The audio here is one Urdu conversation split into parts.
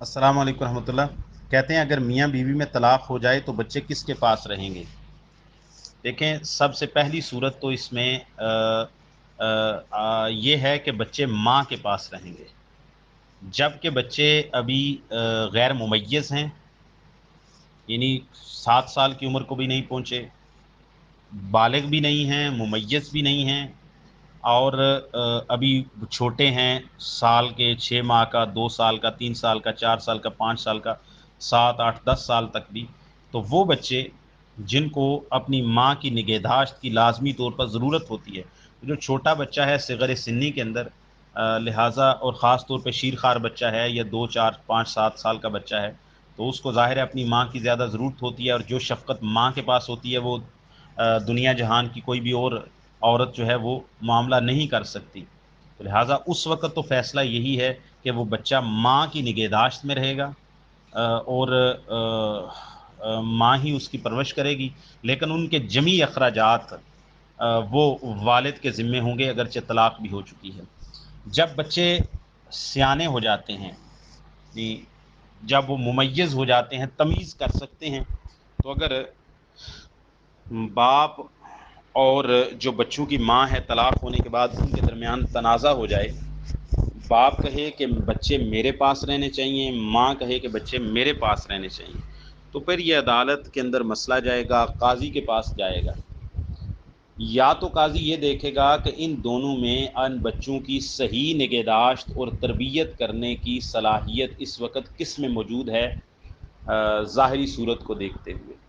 السلام علیکم رحمۃ اللہ۔ کہتے ہیں اگر میاں بیوی میں طلاق ہو جائے تو بچے کس کے پاس رہیں گے؟ دیکھیں، سب سے پہلی صورت تو اس میں یہ ہے کہ بچے ماں کے پاس رہیں گے جب کہ بچے ابھی غیر ممیز ہیں، یعنی 7 سال کی عمر کو بھی نہیں پہنچے، بالغ بھی نہیں ہیں، ممیز بھی نہیں ہیں، اور ابھی چھوٹے ہیں، سال کے 6 ماہ کا، 2 سال کا، 3 سال کا، 4 سال کا، 5 سال کا، 7 8 10 سال تک بھی، تو وہ بچے جن کو اپنی ماں کی نگہداشت کی لازمی طور پر ضرورت ہوتی ہے، جو چھوٹا بچہ ہے صغر سنی کے اندر، لہٰذا اور خاص طور پہ شیر خوار بچہ ہے یا 2 4 5 7 سال کا بچہ ہے، تو اس کو ظاہر ہے اپنی ماں کی زیادہ ضرورت ہوتی ہے، اور جو شفقت ماں کے پاس ہوتی ہے وہ دنیا جہان کی کوئی بھی اور عورت جو ہے وہ معاملہ نہیں کر سکتی۔ تو لہٰذا اس وقت تو فیصلہ یہی ہے کہ وہ بچہ ماں کی نگہداشت میں رہے گا، اور ماں ہی اس کی پرورش کرے گی، لیکن ان کے جمی اخراجات وہ والد کے ذمے ہوں گے اگرچہ طلاق بھی ہو چکی ہے۔ جب بچے سیانے ہو جاتے ہیں، جب وہ ممیز ہو جاتے ہیں، تمیز کر سکتے ہیں، تو اگر باپ اور جو بچوں کی ماں ہے طلاق ہونے کے بعد ان کے درمیان تنازع ہو جائے، باپ کہے کہ بچے میرے پاس رہنے چاہیے، ماں کہے کہ بچے میرے پاس رہنے چاہیے، تو پھر یہ عدالت کے اندر مسئلہ جائے گا، قاضی کے پاس جائے گا۔ یا تو قاضی یہ دیکھے گا کہ ان دونوں میں ان بچوں کی صحیح نگہداشت اور تربیت کرنے کی صلاحیت اس وقت کس میں موجود ہے، ظاہری صورت کو دیکھتے ہوئے۔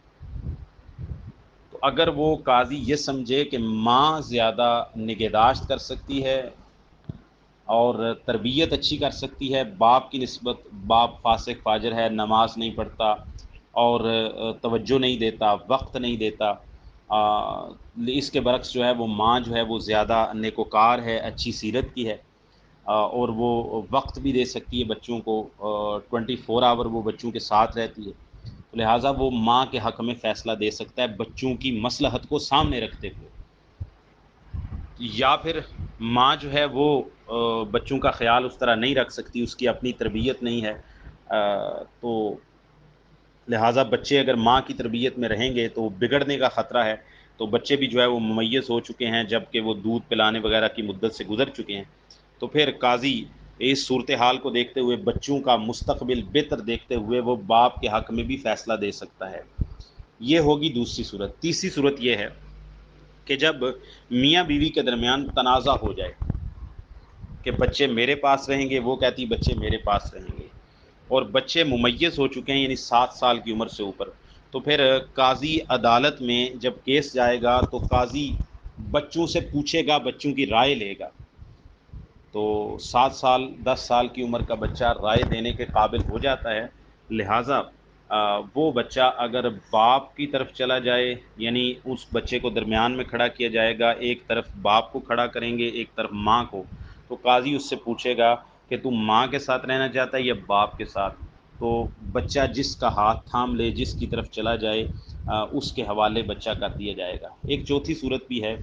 تو اگر وہ قاضی یہ سمجھے کہ ماں زیادہ نگہداشت کر سکتی ہے اور تربیت اچھی کر سکتی ہے باپ کی نسبت، باپ فاسق فاجر ہے، نماز نہیں پڑھتا اور توجہ نہیں دیتا، وقت نہیں دیتا، اس کے برعکس جو ہے وہ ماں جو ہے وہ زیادہ نیکوکار ہے، اچھی سیرت کی ہے، اور وہ وقت بھی دے سکتی ہے بچوں کو، 24 آور وہ بچوں کے ساتھ رہتی ہے، تو لہٰذا وہ ماں کے حق میں فیصلہ دے سکتا ہے بچوں کی مصلحت کو سامنے رکھتے ہوئے۔ یا پھر ماں جو ہے وہ بچوں کا خیال اس طرح نہیں رکھ سکتی، اس کی اپنی تربیت نہیں ہے، تو لہٰذا بچے اگر ماں کی تربیت میں رہیں گے تو بگڑنے کا خطرہ ہے، تو بچے بھی جو ہے وہ ممیز ہو چکے ہیں جب کہ وہ دودھ پلانے وغیرہ کی مدت سے گزر چکے ہیں، تو پھر قاضی اس صورتحال کو دیکھتے ہوئے، بچوں کا مستقبل بہتر دیکھتے ہوئے، وہ باپ کے حق میں بھی فیصلہ دے سکتا ہے۔ یہ ہوگی دوسری صورت۔ تیسری صورت یہ ہے کہ جب میاں بیوی کے درمیان تنازع ہو جائے کہ بچے میرے پاس رہیں گے، وہ کہتی بچے میرے پاس رہیں گے، اور بچے ممیز ہو چکے ہیں یعنی 7 سال کی عمر سے اوپر، تو پھر قاضی عدالت میں جب کیس جائے گا تو قاضی بچوں سے پوچھے گا، بچوں کی رائے لے گا، تو 7 سال 10 سال کی عمر کا بچہ رائے دینے کے قابل ہو جاتا ہے، لہٰذا وہ بچہ اگر باپ کی طرف چلا جائے، یعنی اس بچے کو درمیان میں کھڑا کیا جائے گا، ایک طرف باپ کو کھڑا کریں گے، ایک طرف ماں کو، تو قاضی اس سے پوچھے گا کہ تم ماں کے ساتھ رہنا چاہتا ہے یا باپ کے ساتھ، تو بچہ جس کا ہاتھ تھام لے، جس کی طرف چلا جائے، اس کے حوالے بچہ کر دیا جائے گا۔ ایک چوتھی صورت بھی ہے،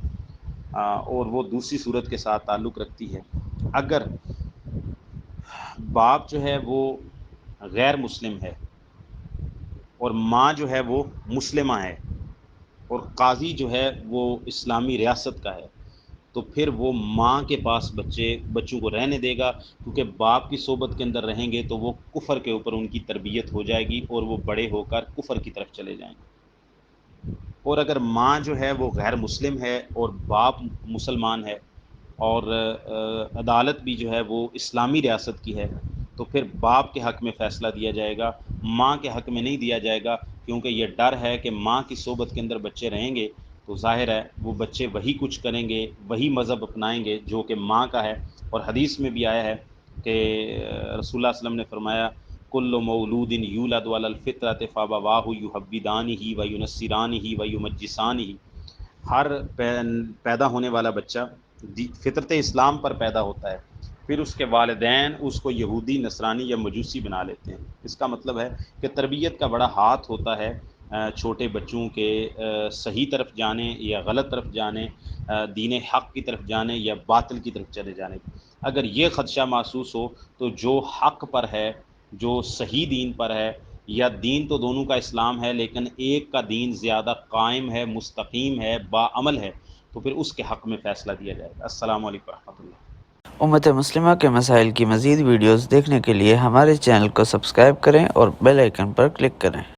اور وہ دوسری صورت کے ساتھ تعلق رکھتی ہے۔ اگر باپ جو ہے وہ غیر مسلم ہے اور ماں جو ہے وہ مسلمہ ہے، اور قاضی جو ہے وہ اسلامی ریاست کا ہے، تو پھر وہ ماں کے پاس بچوں کو رہنے دے گا، کیونکہ باپ کی صحبت کے اندر رہیں گے تو وہ کفر کے اوپر ان کی تربیت ہو جائے گی اور وہ بڑے ہو کر کفر کی طرف چلے جائیں گے۔ اور اگر ماں جو ہے وہ غیر مسلم ہے اور باپ مسلمان ہے، اور عدالت بھی جو ہے وہ اسلامی ریاست کی ہے، تو پھر باپ کے حق میں فیصلہ دیا جائے گا، ماں کے حق میں نہیں دیا جائے گا، کیونکہ یہ ڈر ہے کہ ماں کی صحبت کے اندر بچے رہیں گے تو ظاہر ہے وہ بچے وہی کچھ کریں گے، وہی مذہب اپنائیں گے جو کہ ماں کا ہے، اور حدیث میں بھی آیا ہے کہ رسول اللہ صلی اللہ علیہ وسلم نے فرمایا کل مولود یولد علی الفطرۃ فابواہ یحودانہ و ینصرانہ و یمجسانہ، ہر پیدا ہونے والا بچہ فطرت اسلام پر پیدا ہوتا ہے، پھر اس کے والدین اس کو یہودی، نصرانی یا مجوسی بنا لیتے ہیں۔ اس کا مطلب ہے کہ تربیت کا بڑا ہاتھ ہوتا ہے چھوٹے بچوں کے صحیح طرف جانے یا غلط طرف جانے، دین حق کی طرف جانے یا باطل کی طرف چلے جانے۔ اگر یہ خدشہ محسوس ہو تو جو حق پر ہے جو صحیح دین پر ہے، یا دین تو دونوں کا اسلام ہے لیکن ایک کا دین زیادہ قائم ہے، مستقیم ہے، باعمل ہے، تو پھر اس کے حق میں فیصلہ دیا جائے گا۔ السلام علیکم ورحمۃ اللہ۔ امت مسلمہ کے مسائل کی مزید ویڈیوز دیکھنے کے لیے ہمارے چینل کو سبسکرائب کریں اور بیل آئیکن پر کلک کریں۔